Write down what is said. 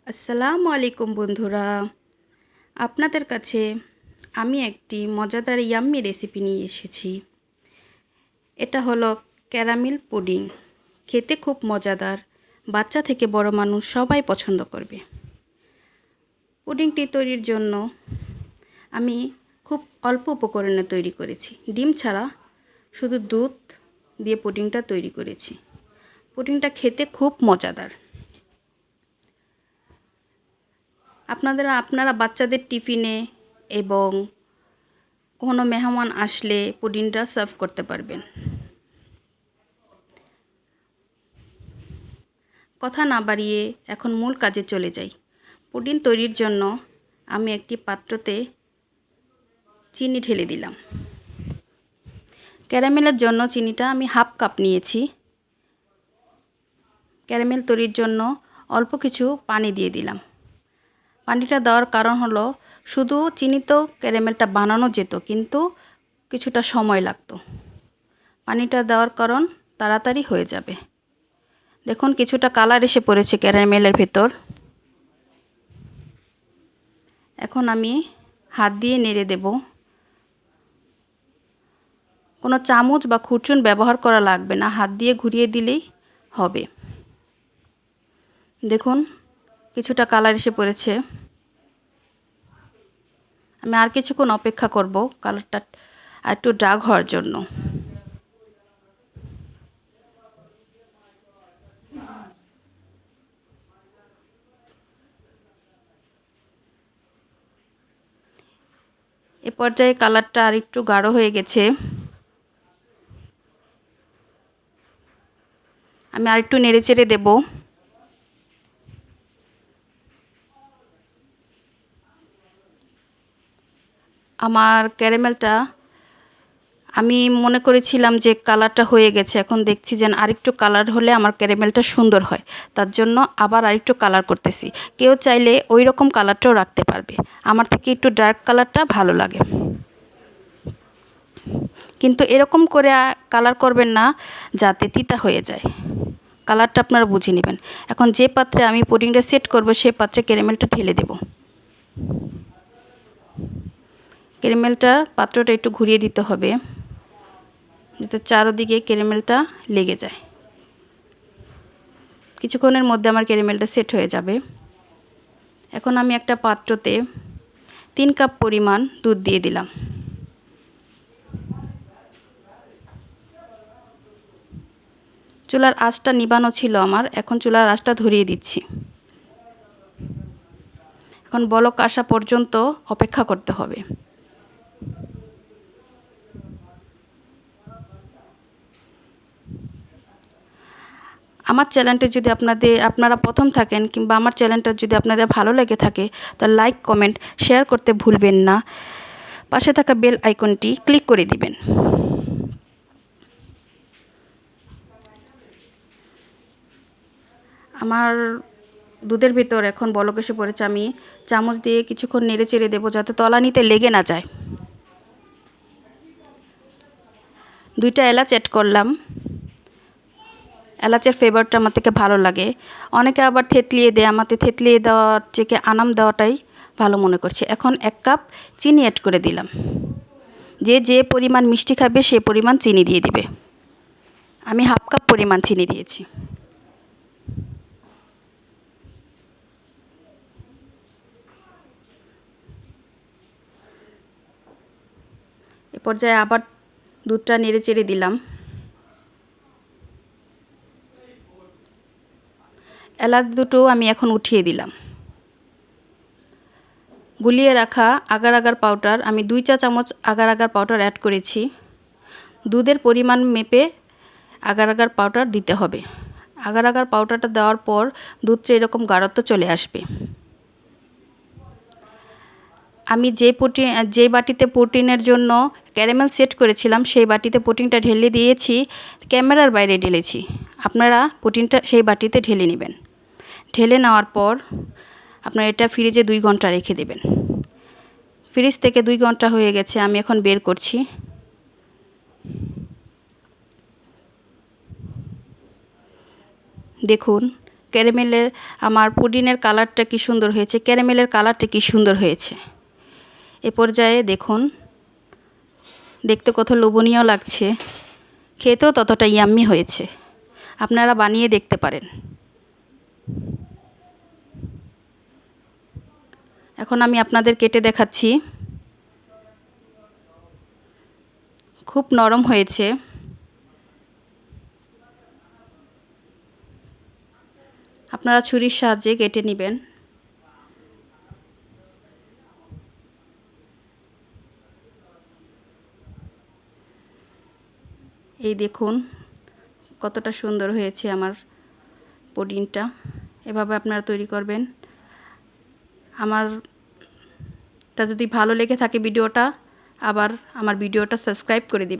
আসসালামু আলাইকুম বন্ধুরা, আপনাদের কাছে আমি একটি মজাদার ইয়াম্মি রেসিপি নিয়ে এসেছি। এটা হলো ক্যারামেল পুডিং। খেতে খুব মজাদার, বাচ্চা থেকে বড় মানুষ সবাই পছন্দ করবে। পুডিংটি তৈরির জন্য আমি খুব অল্প উপকরণে তৈরি করেছি। ডিম ছাড়া শুধু দুধ দিয়ে পুডিংটা তৈরি করেছি। পুডিংটা খেতে খুব মজাদার। আপনারা বাচ্চাদের টিফিনে এবং কোনো মেহমান আসলে পুডিংটা সার্ভ করতে পারবেন। কথা না বাড়িয়ে এখন মূল কাজে চলে যাই। পুডিং তৈরির জন্য আমি একটি পাত্রতে চিনি ঢেলে দিলাম। ক্যারামেলের জন্য চিনিটা আমি হাফ কাপ নিয়েছি। ক্যারামেল তৈরির জন্য অল্প কিছু পানি দিয়ে দিলাম। পানিটা দেওয়ার কারণ হলো শুধু চিনিতেও ক্যারামেলটা বানানো যেত, কিন্তু কিছুটা সময় লাগতো। পানিটা দেওয়ার কারণ তাড়াতাড়ি হয়ে যাবে। দেখুন কিছুটা কালার এসে পড়েছে ক্যারামেলের ভেতর। এখন আমি হাত দিয়ে নেড়ে দেব। কোনো চামচ বা খুরচুন ব্যবহার করা লাগবে না, হাত দিয়ে ঘুরিয়ে দিলেই হবে। দেখুন কিছুটা কালার এসে পড়েছে। আমি আর কিছুক্ষণ অপেক্ষা করব কালারটা একটু ডার্ক হওয়ার জন্য। এ পর্যায়ে কালারটা আর একটু গাঢ় হয়ে গেছে। আমি আর একটু নেড়ে চেড়ে দেব। আমার ক্যারামেলটা আমি মনে করেছিলাম যে কালারটা হয়ে গেছে, এখন দেখছি যে আরেকটু কালার হলে আমার ক্যারামেলটা সুন্দর হয়। তার জন্য আবার আরেকটু কালার করতেছি। কেউ চাইলে ওই রকম কালারটাও রাখতে পারবে। আমার থেকে একটু ডার্ক কালারটা ভালো লাগে, কিন্তু এরকম করে কালার করবেন না যাতে তিতা হয়ে যায়। কালারটা আপনারা বুঝে নেবেন। এখন যে পাত্রে আমি পুডিংটা সেট করব সেই পাত্রে ক্যারামেলটা ঢেলে দেব। ক্যারামেলটা পাত্রটা একটু ঘুরিয়ে দিতে হবে যাতে চারদিকে ক্যারামেলটা লেগে যায়। কিছুক্ষণের মধ্যে আমার ক্যারামেলটা সেট হয়ে যাবে। এখন আমি একটা পাত্রতে 3 কাপ পরিমাণ দুধ দিয়ে দিলাম। চুলার আঁচটা নিবানো ছিল আমার, এখন চুলার আঁচটা ধরিয়ে দিচ্ছি। এখন বলক আসা পর্যন্ত অপেক্ষা করতে হবে। আমার চ্যানেলটা যদি আপনারা প্রথম থাকেন কিংবা আমার চ্যানেলটা যদি আপনাদের ভালো লেগে থাকে, তাহলে লাইক কমেন্ট শেয়ার করতে ভুলবেন না। পাশে থাকা বেল আইকনটি ক্লিক করে দিবেন। আমার দুধের ভিতর এখন বলক এসে পড়েছে। আমি চামচ দিয়ে কিছুক্ষণ নেড়ে চেড়ে দেবো যাতে তলানিতে লেগে না যায়। 2টা এলাচ অ্যাড করলাম। এলাচের ফ্লেভারটা আমার থেকে ভালো লাগে। অনেকে আবার থেতলিয়ে দেয়, আমাকে থেতলিয়ে দেওয়ার থেকে আনাম দেওয়াটাই ভালো মনে করছি। এখন 1 কাপ চিনি অ্যাড করে দিলাম। যে পরিমাণ মিষ্টি খাবে সে পরিমাণ চিনি দিয়ে দিবে। আমি হাফ কাপ পরিমাণ চিনি দিয়েছি। এ পর্যায়ে আবার দুধটা নেড়ে চেড়ে দিলাম। এলাচ দুটো আমি এখন উঠিয়ে দিলাম। গুলিয়ে রাখা আগার আগার পাউডার আমি 2 চা চামচ আগার আগার পাউডার অ্যাড করেছি। দুধের পরিমাণ মেপে আগার আগার পাউডার দিতে হবে। আগার আগার পাউডারটা দেওয়ার পর দুধটা এরকম গাঢ়ত্ব চলে আসবে। আমি যে বাটিতে পুডিংয়ের জন্য ক্যারামেল সেট করেছিলাম সেই বাটিতে পুডিংটা ঢেলে দিয়েছি, ক্যামেরার বাইরে ঢেলেছি। আপনারা পুডিংটা সেই বাটিতে ঢেলে নেবেন। ঢেলে নেওয়ার পর আপনারা এটা ফ্রিজে 2 ঘন্টা রেখে দেবেন। ফ্রিজ থেকে 2 ঘন্টা হয়ে গেছে, আমি এখন বের করছি। দেখুন ক্যারামেলের আমার পুডিংয়ের কালারটা কি সুন্দর হয়েছে, ক্যারামেলের কালারটা কি সুন্দর হয়েছে। এ পর্যায়ে দেখুন, দেখতে কত লোভনীয় লাগছে, খেতেও ততটা ইয়াম্মি হয়েছে। আপনারা বানিয়ে দেখতে পারেন। এখন আমি আপনাদের কেটে দেখাচ্ছি। খুব নরম হয়েছে। আপনারা ছুরির সাহায্যে কেটে নেবেন। এই দেখুন কতটা সুন্দর হয়েছে আমার পুডিংটা। এভাবে আপনারা তৈরি করবেন। আমারটা যদি ভালো লেগে থাকে ভিডিওটা, আবার আমার ভিডিওটা সাবস্ক্রাইব করে দিবেন।